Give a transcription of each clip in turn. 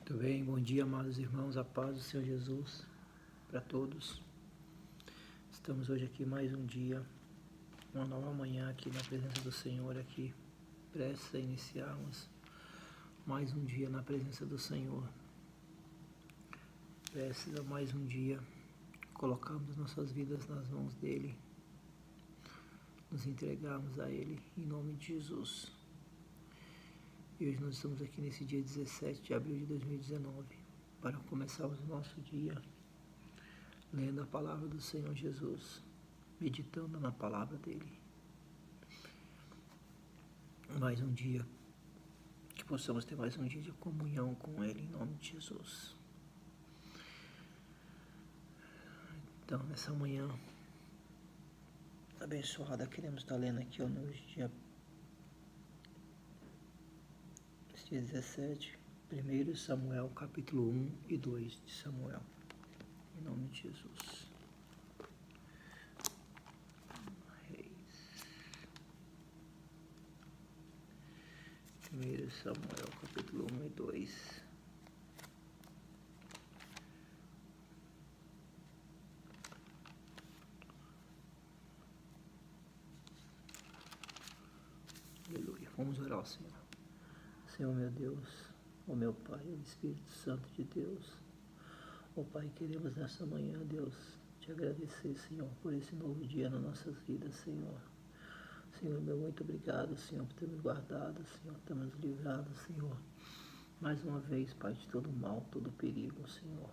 Muito bem, bom dia, amados irmãos, a paz do Senhor Jesus para todos. Estamos hoje aqui mais um dia, uma nova manhã aqui na presença do Senhor, aqui prestes a iniciarmos mais um dia na presença do Senhor. Prestes a mais um dia, colocarmos nossas vidas nas mãos dEle, nos entregarmos a Ele em nome de Jesus. E hoje nós estamos aqui nesse dia 17 de abril de 2019 para começarmos o nosso dia lendo a palavra do Senhor Jesus, meditando na palavra dEle. Mais um dia, que possamos ter mais um dia de comunhão com Ele em nome de Jesus. Então, nessa manhã abençoada, queremos estar lendo aqui no dia 17, 1 Samuel, capítulo 1 e 2 de Samuel, em nome de Jesus. Reis. 1 Samuel, capítulo 1 e 2. Aleluia. Vamos orar ao Senhor. Senhor meu Deus, ó meu Pai, ó Espírito Santo de Deus, ó Pai, queremos nessa manhã, Deus, te agradecer, Senhor, por esse novo dia nas nossas vidas, Senhor. Senhor meu, muito obrigado, Senhor, por ter nos guardado, Senhor, por ter nos livrado, Senhor, mais uma vez, Pai, de todo mal, todo perigo, Senhor.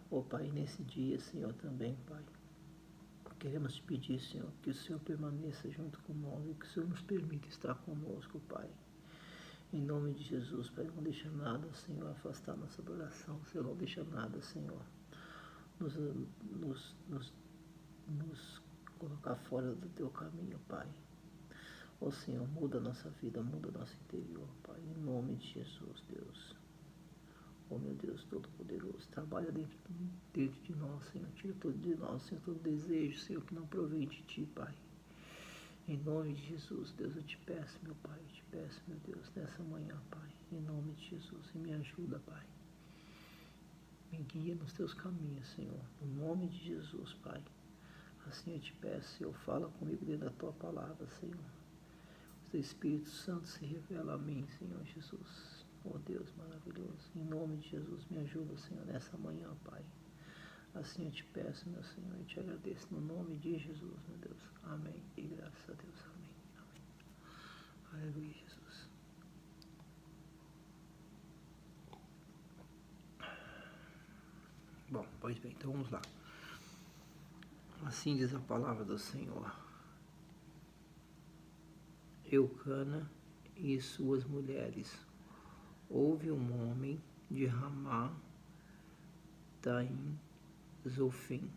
Ó Pai, nesse dia, Senhor, também, Pai, queremos te pedir, Senhor, que o Senhor permaneça junto conosco e que o Senhor nos permita estar conosco, Pai. Em nome de Jesus, Pai, não deixa nada, Senhor, afastar nossa adoração, Senhor, não deixa nada, Senhor, nos colocar fora do Teu caminho, Pai. Ó Senhor, muda a nossa vida, muda o nosso interior, Pai, em nome de Jesus, Deus. Ó meu Deus Todo-Poderoso, trabalha dentro de nós, Senhor, tira tudo de nós, Senhor, todo desejo, Senhor, que não provém de Ti, Pai. Em nome de Jesus, Deus, eu te peço, meu Pai, eu te peço, meu Deus, nessa manhã, Pai, em nome de Jesus, e me ajuda, Pai. Me guia nos teus caminhos, Senhor, no nome de Jesus, Pai. Assim eu te peço, Senhor, fala comigo dentro da tua palavra, Senhor. O teu Espírito Santo se revela a mim, Senhor Jesus. Oh Deus maravilhoso, em nome de Jesus, me ajuda, Senhor, nessa manhã, Pai. Assim eu te peço, meu Senhor, e te agradeço no nome de Jesus, meu Deus. Amém. E graças a Deus. Amém. Amém. Aleluia, Jesus. Bom, pois bem, então vamos lá. Assim diz a palavra do Senhor. Eucana e suas mulheres. Houve um homem de Ramá, Taim, Zofim,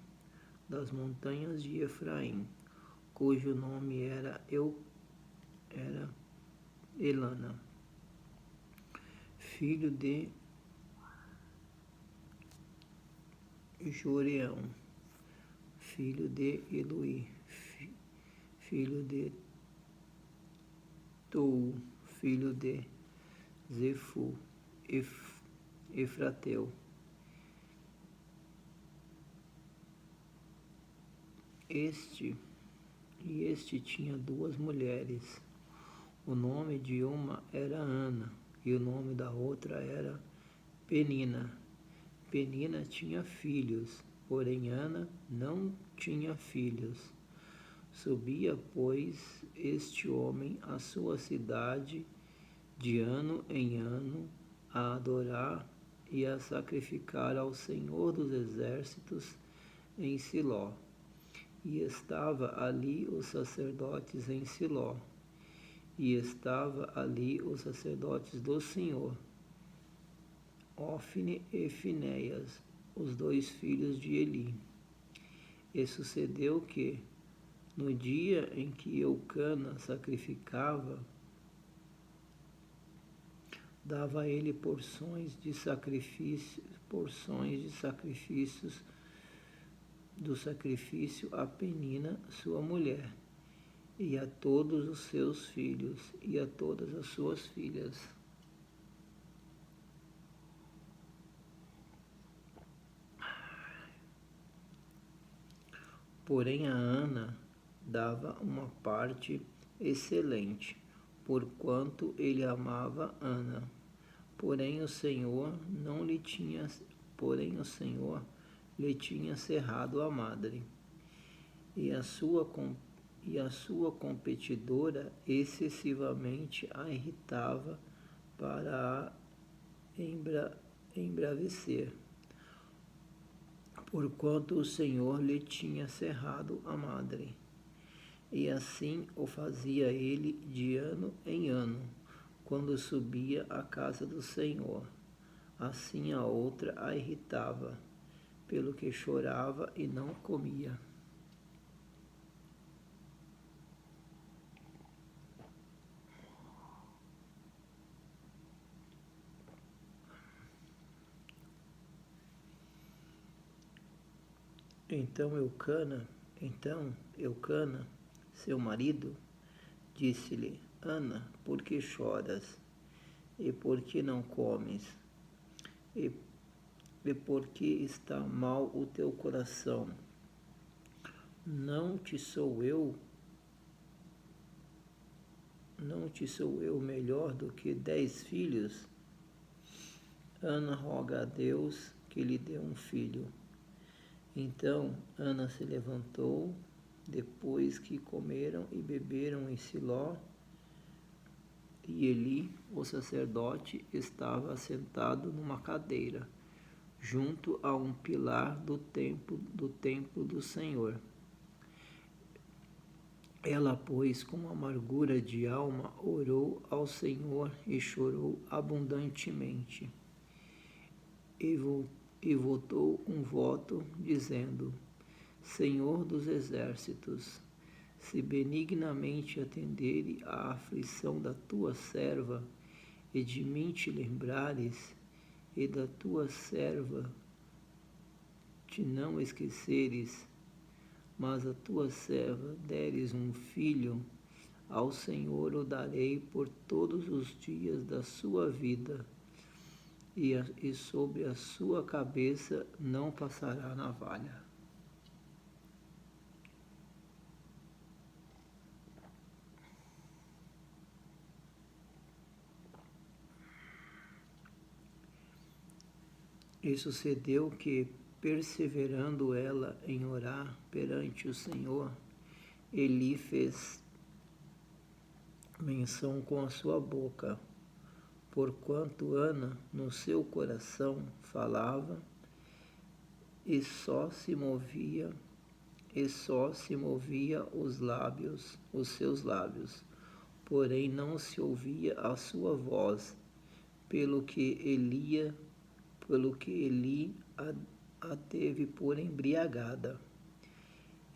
das montanhas de Efraim, cujo nome era Elana, filho de Joreão, filho de Eloí, filho de Tou, filho de Zefu, Efrateu. Este tinha duas mulheres. O nome de uma era Ana e o nome da outra era Penina. Penina tinha filhos, porém Ana não tinha filhos. Subia, pois, este homem à sua cidade de ano em ano a adorar e a sacrificar ao Senhor dos Exércitos em Siló. E estava ali os sacerdotes em Siló, e estava ali os sacerdotes do Senhor, Ofne e Finéias, os dois filhos de Eli. E sucedeu que, no dia em que Eucana sacrificava, dava a ele porções de sacrifícios do sacrifício a Penina, sua mulher, e a todos os seus filhos, e a todas as suas filhas. Porém a Ana dava uma parte excelente, porquanto ele amava Ana. Porém o Senhor lhe tinha cerrado a madre, e a sua competidora excessivamente a irritava para a embravecer, porquanto o Senhor lhe tinha cerrado a madre. E assim o fazia ele de ano em ano, quando subia à casa do Senhor. Assim a outra a irritava, pelo que chorava e não comia. Então Eucana, seu marido, disse-lhe: Ana, por que choras? E por que não comes? E por que está mal o teu coração? Não te sou eu melhor do que 10 filhos? Ana roga a Deus que lhe dê um filho. Então Ana se levantou, depois que comeram e beberam em Siló, e Eli, o sacerdote, estava assentado numa cadeira, junto a um pilar do templo do Senhor. Ela, pois, com amargura de alma, orou ao Senhor e chorou abundantemente. E votou um voto, dizendo: Senhor dos exércitos, se benignamente atenderes à aflição da tua serva, e de mim te lembrares, e da tua serva te não esqueceres, mas a tua serva deres um filho, ao Senhor o darei por todos os dias da sua vida, e sobre a sua cabeça não passará navalha. E sucedeu que, perseverando ela em orar perante o Senhor, Eli fez menção com a sua boca, porquanto Ana no seu coração falava, e só se movia os seus lábios, porém não se ouvia a sua voz, pelo que Eli a teve por embriagada.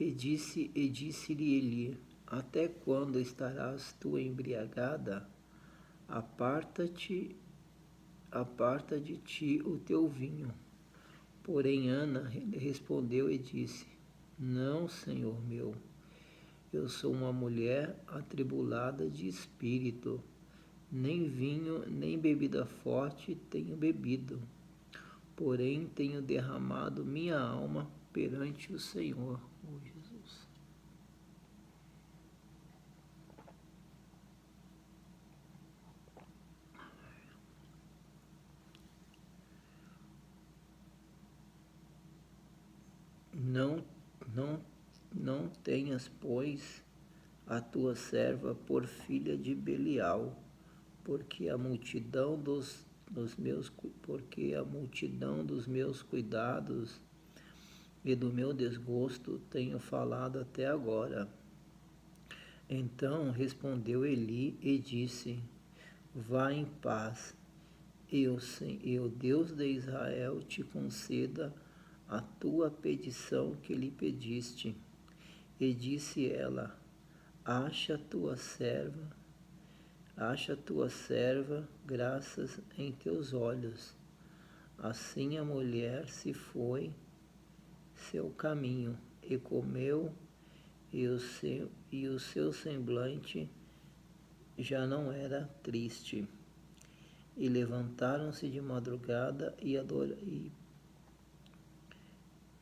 E disse-lhe Eli: Até quando estarás tu embriagada? Aparta de ti o teu vinho. Porém Ana respondeu e disse: Não, Senhor meu, eu sou uma mulher atribulada de espírito, nem vinho nem bebida forte tenho bebido, porém tenho derramado minha alma perante o Senhor. Oh, Jesus. Não tenhas, pois, a tua serva por filha de Belial, porque a multidão dos meus cuidados e do meu desgosto tenho falado até agora. Então respondeu Eli e disse: Vá em paz, e o Deus de Israel te conceda a tua petição que lhe pediste. E disse ela: Acha tua serva graças em teus olhos. Assim a mulher se foi seu caminho e comeu, e o seu semblante já não era triste. E levantaram-se de madrugada e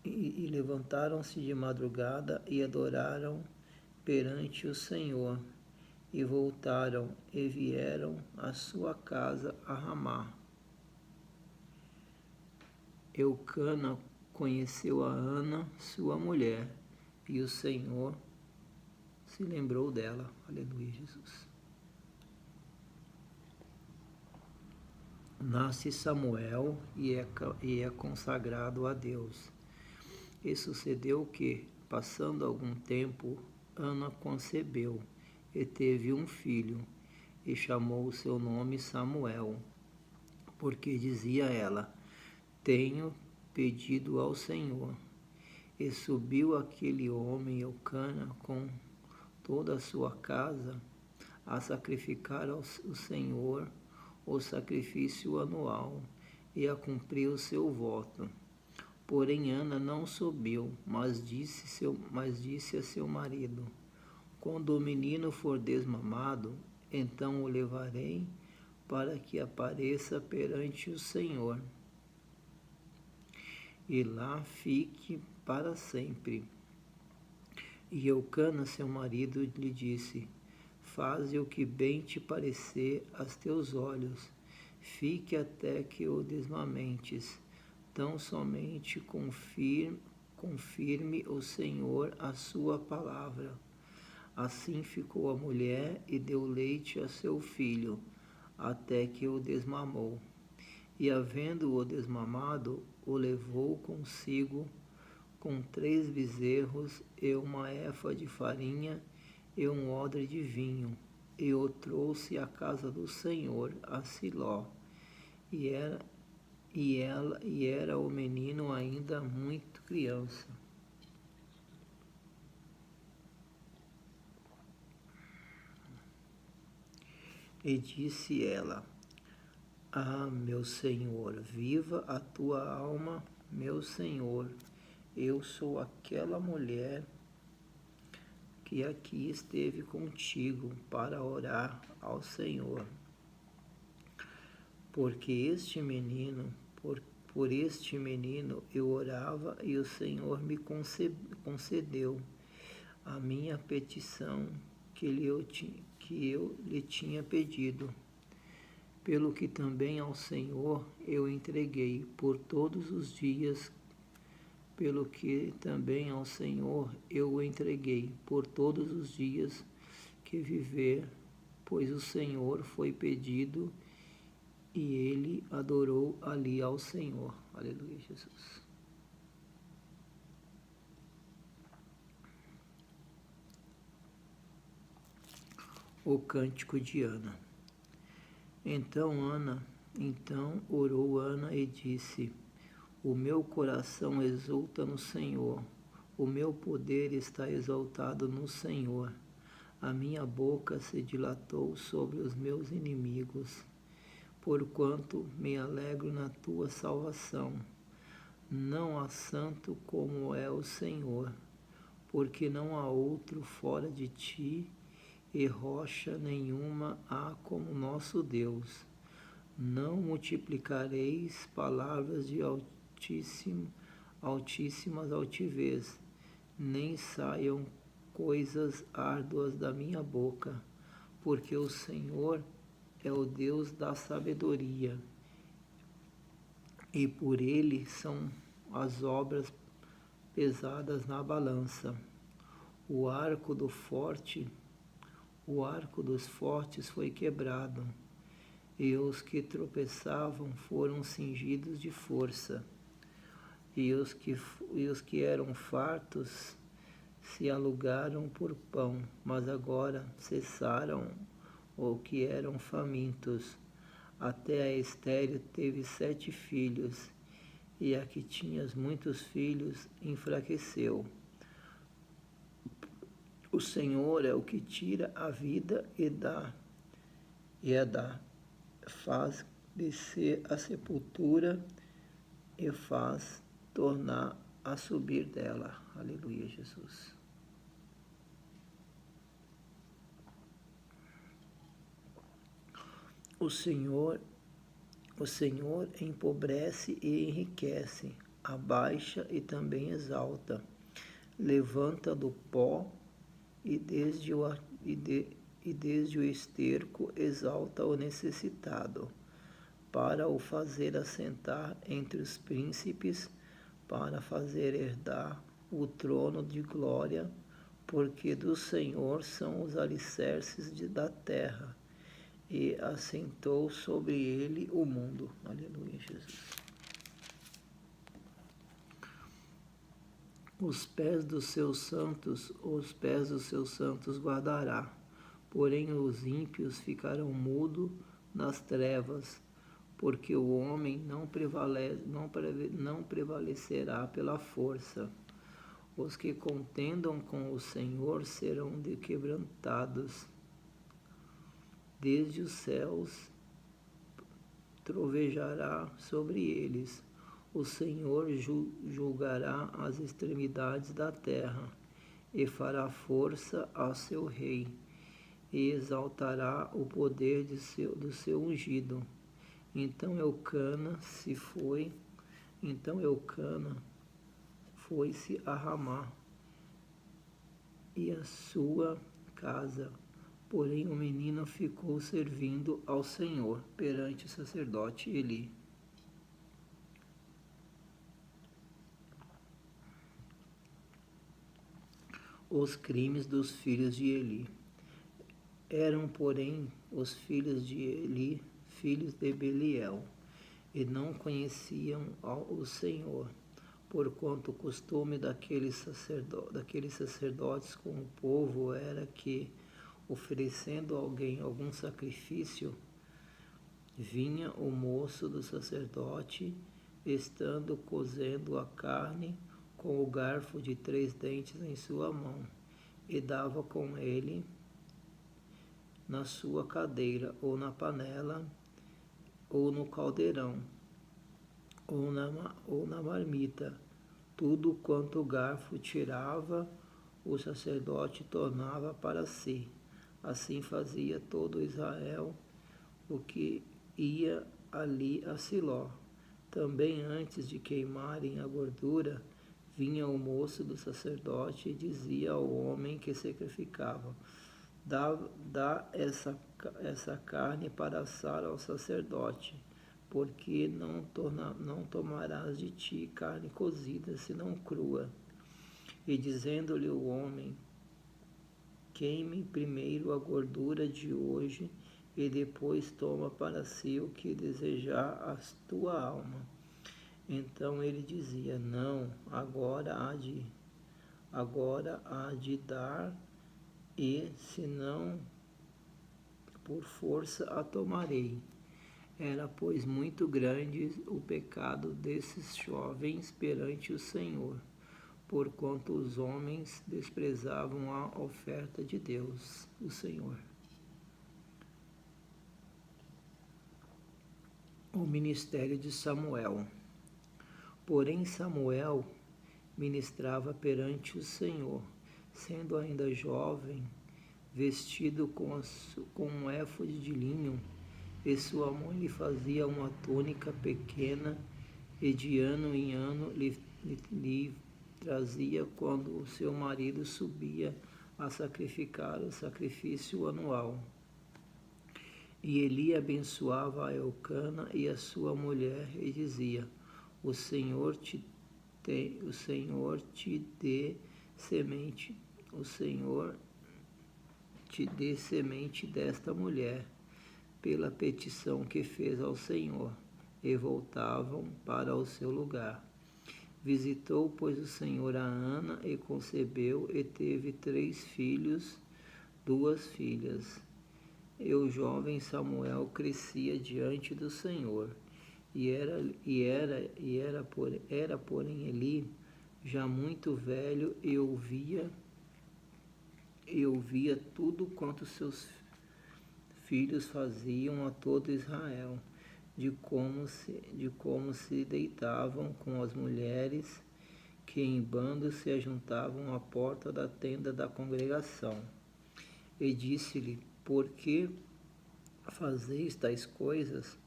e levantaram-se de madrugada e adoraram perante o Senhor, e voltaram e vieram à sua casa a Ramá. Eucana conheceu a Ana, sua mulher, e o Senhor se lembrou dela. Aleluia, Jesus. Nasce Samuel e é consagrado a Deus. E sucedeu que, passando algum tempo, Ana concebeu e teve um filho, e chamou o seu nome Samuel, porque dizia ela: Tenho pedido ao Senhor. E subiu aquele homem Eucana com toda a sua casa a sacrificar ao Senhor o sacrifício anual e a cumprir o seu voto. Porém Ana não subiu, mas disse a seu marido: Quando o menino for desmamado, então o levarei para que apareça perante o Senhor, e lá fique para sempre. E Eucana, seu marido, lhe disse: Faze o que bem te parecer aos teus olhos, fique até que o desmamentes. Tão somente confirme o Senhor a sua palavra. Assim ficou a mulher e deu leite a seu filho, até que o desmamou. E havendo-o desmamado, o levou consigo com 3 bezerros e uma efa de farinha e um odre de vinho, e o trouxe à casa do Senhor, a Siló. E era o menino ainda muito criança. E disse ela: Ah, meu Senhor, viva a tua alma, meu Senhor. Eu sou aquela mulher que aqui esteve contigo para orar ao Senhor. Porque por este menino eu orava e o Senhor me concedeu a minha petição que eu lhe tinha pedido. Pelo que também ao Senhor eu entreguei por todos os dias, pelo que também ao Senhor eu o entreguei por todos os dias que viver, pois o Senhor foi pedido e ele adorou ali ao Senhor. Aleluia, Jesus. O cântico de Ana. Então orou Ana e disse: O meu coração exulta no Senhor, o meu poder está exaltado no Senhor. A minha boca se dilatou sobre os meus inimigos, porquanto me alegro na tua salvação. Não há santo como é o Senhor, porque não há outro fora de ti, e rocha nenhuma há como nosso Deus. Não multiplicareis palavras de altíssimas altivez, nem saiam coisas árduas da minha boca, porque o Senhor é o Deus da sabedoria, e por ele são as obras pesadas na balança. O arco dos fortes foi quebrado, e os que tropeçavam foram cingidos de força, e os que eram fartos se alugaram por pão, mas agora cessaram os que eram famintos. Até a estéril teve 7 filhos, e a que tinha muitos filhos enfraqueceu. O Senhor é o que tira a vida e a dá, faz descer a sepultura e faz tornar a subir dela. Aleluia, Jesus. O Senhor empobrece e enriquece, abaixa e também exalta, levanta do pó e desde o esterco exalta o necessitado, para o fazer assentar entre os príncipes, para fazer herdar o trono de glória, porque do Senhor são os alicerces da terra, e assentou sobre ele o mundo. Aleluia, Jesus. Os pés dos seus santos guardará, porém os ímpios ficarão mudos nas trevas, porque o homem não prevalecerá pela força. Os que contendam com o Senhor serão quebrantados. Desde os céus trovejará sobre eles. O Senhor julgará as extremidades da terra, e fará força a seu rei, e exaltará o poder do seu ungido. Então Elcana foi-se a Ramá e a sua casa. Porém o menino ficou servindo ao Senhor perante o sacerdote Eli. Os crimes dos filhos de Eli. Eram, porém, os filhos de Eli, filhos de Beliel, e não conheciam o Senhor, porquanto o costume daqueles sacerdotes com o povo era que, oferecendo a alguém algum sacrifício, vinha o moço do sacerdote, estando cozendo a carne, com o garfo de 3 dentes em sua mão, e dava com ele na sua cadeira, ou na panela, ou no caldeirão, ou na marmita. Tudo quanto o garfo tirava, o sacerdote tornava para si. Assim fazia todo Israel, o que ia ali a Siló. Também antes de queimarem a gordura, vinha o moço do sacerdote e dizia ao homem que sacrificava: dá essa carne para assar ao sacerdote, porque não tomarás de ti carne cozida, senão crua. E dizendo-lhe o homem: queime primeiro a gordura de hoje, e depois toma para si o que desejar a tua alma. Então ele dizia: não, agora há de dar, e se não, por força a tomarei. Era, pois, muito grande o pecado desses jovens perante o Senhor, porquanto os homens desprezavam a oferta de Deus, o Senhor. O ministério de Samuel. Porém Samuel ministrava perante o Senhor, sendo ainda jovem, vestido com um éfode de linho, e sua mãe lhe fazia uma túnica pequena, e de ano em ano lhe trazia quando o seu marido subia a sacrificar o sacrifício anual. E Eli abençoava a Elcana e a sua mulher, e dizia: O Senhor te dê semente, o Senhor te dê semente desta mulher, pela petição que fez ao Senhor. E voltavam para o seu lugar. Visitou, pois, o Senhor a Ana, e concebeu, e teve 3 filhos, 2 filhas. E o jovem Samuel crescia diante do Senhor. Era, porém, Eli já muito velho, e ouvia tudo quanto seus filhos faziam a todo Israel, de como se deitavam com as mulheres que em bando se ajuntavam à porta da tenda da congregação. E disse-lhe: Por que fazeis tais coisas?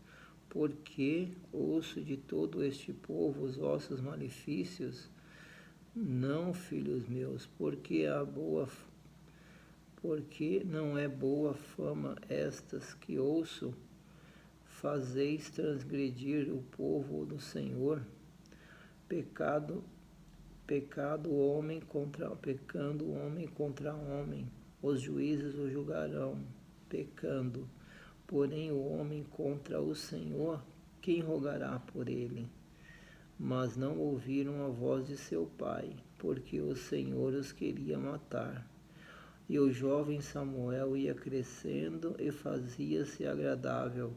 porque ouço de todo este povo os vossos malefícios? Não, filhos meus, porque não é boa fama estas que ouço? Fazeis transgredir o povo do Senhor, pecando pecando homem contra homem, os juízes o julgarão, pecando. Porém, o homem contra o Senhor, quem rogará por ele? Mas não ouviram a voz de seu pai, porque o Senhor os queria matar. E o jovem Samuel ia crescendo e fazia-se agradável,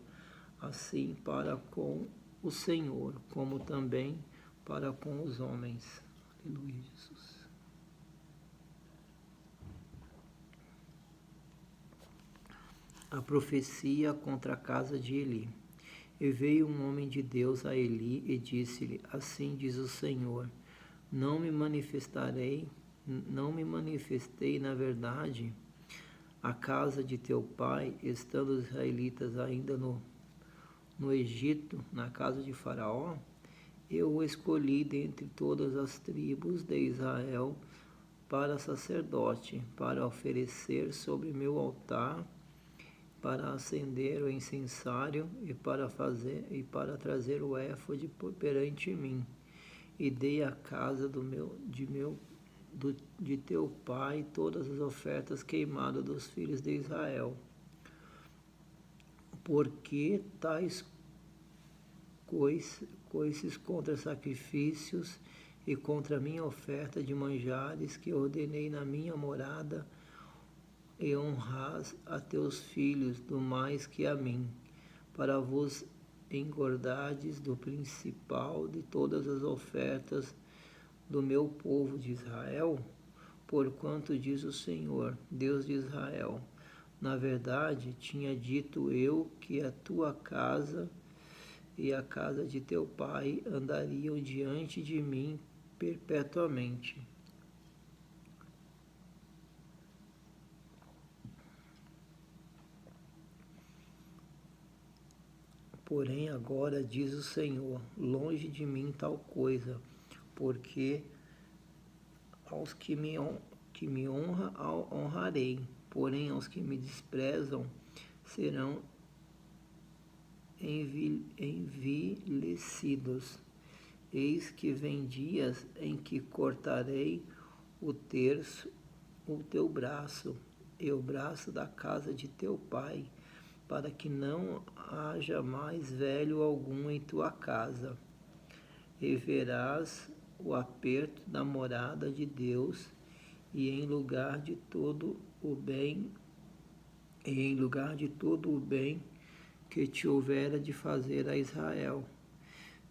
assim para com o Senhor, como também para com os homens. Aleluia, Jesus. A profecia contra a casa de Eli. E veio um homem de Deus a Eli e disse-lhe: Assim diz o Senhor: Não me manifestei na verdade à casa de teu pai, estando os israelitas ainda no Egito, na casa de Faraó? Eu o escolhi dentre todas as tribos de Israel para sacerdote, para oferecer sobre meu altar, para acender o incensário e para trazer o éfode perante mim. E dei à casa de teu pai todas as ofertas queimadas dos filhos de Israel. Porque tais coices contra sacrifícios e contra a minha oferta de manjares que ordenei na minha morada, e honras a teus filhos do mais que a mim, para vos engordardes do principal de todas as ofertas do meu povo de Israel? Porquanto diz o Senhor, Deus de Israel: Na verdade, tinha dito eu que a tua casa e a casa de teu pai andariam diante de mim perpetuamente. Porém agora diz o Senhor, longe de mim tal coisa, porque aos que me honram honrarei, porém aos que me desprezam serão envilecidos. Eis que vem dias em que cortarei o teu braço e o braço da casa de teu pai, para que não haja mais velho algum em tua casa. E verás o aperto da morada de Deus, e em lugar de todo o bem, que te houvera de fazer a Israel,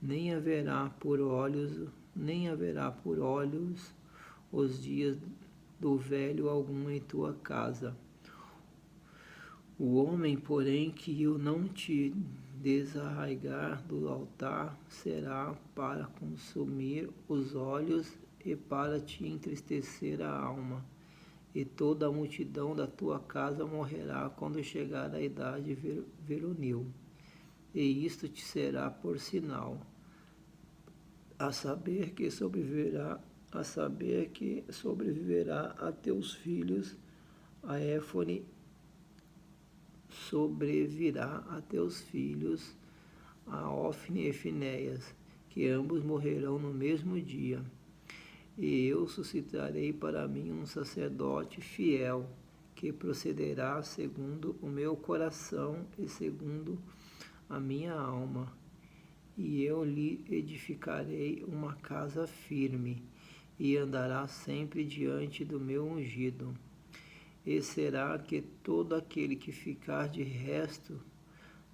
nem haverá por olhos os dias do velho algum em tua casa. O homem, porém, que eu não te desarraigar do altar, será para consumir os olhos e para te entristecer a alma. E toda a multidão da tua casa morrerá quando chegar a idade veronil. E isto te será por sinal, a saber que sobreviverá a teus filhos a Éfone, sobrevirá a teus filhos a Ofne e Finéias, que ambos morrerão no mesmo dia. E eu suscitarei para mim um sacerdote fiel, que procederá segundo o meu coração e segundo a minha alma. E eu lhe edificarei uma casa firme, e andará sempre diante do meu ungido. E será que todo aquele que ficar de resto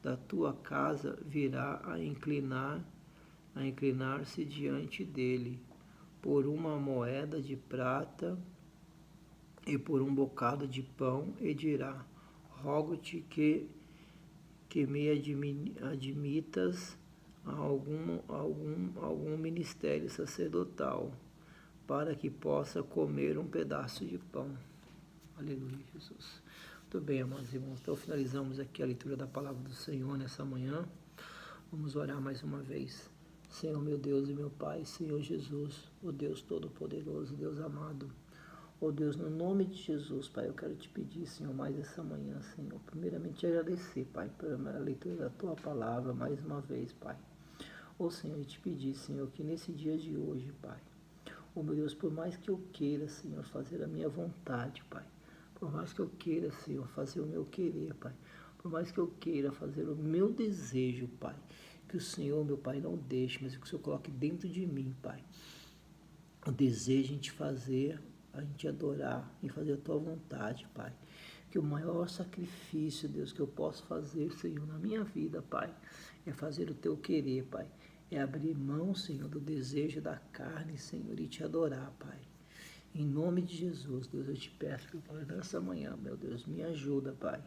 da tua casa virá a inclinar-se diante dele, por uma moeda de prata e por um bocado de pão, e dirá: Rogo-te que me admitas a algum ministério sacerdotal, para que possa comer um pedaço de pão. Aleluia, Jesus. Muito bem, amados irmãos. Então finalizamos aqui a leitura da palavra do Senhor nessa manhã. Vamos orar mais uma vez. Senhor, meu Deus e meu Pai, Senhor Jesus, o Deus Todo-Poderoso, Deus amado. Ó Deus, no nome de Jesus, Pai, eu quero te pedir, Senhor, mais essa manhã, Senhor. Primeiramente, te agradecer, Pai, pela leitura da Tua Palavra, mais uma vez, Pai. Ó Senhor, eu te pedir, Senhor, que nesse dia de hoje, Pai, ó meu Deus, por mais que eu queira, Senhor, fazer a minha vontade, Pai, por mais que eu queira, Senhor, fazer o meu querer, Pai, por mais que eu queira fazer o meu desejo, Pai, que o Senhor, meu Pai, não deixe, mas que o Senhor coloque dentro de mim, Pai, o desejo em te fazer, a gente adorar, em fazer a Tua vontade, Pai. Que o maior sacrifício, Deus, que eu posso fazer, Senhor, na minha vida, Pai, é fazer o Teu querer, Pai. É abrir mão, Senhor, do desejo da carne, Senhor, e te adorar, Pai. Em nome de Jesus, Deus, eu te peço, Pai, nessa manhã, meu Deus, me ajuda, Pai.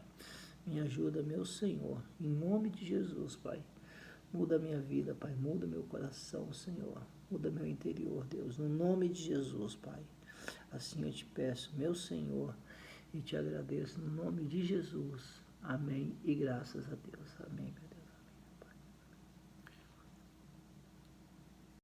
Me ajuda, meu Senhor. Em nome de Jesus, Pai. Muda a minha vida, Pai. Muda meu coração, Senhor. Muda meu interior, Deus. No nome de Jesus, Pai. Assim eu te peço, meu Senhor, e te agradeço no nome de Jesus. Amém. E graças a Deus. Amém, meu Deus.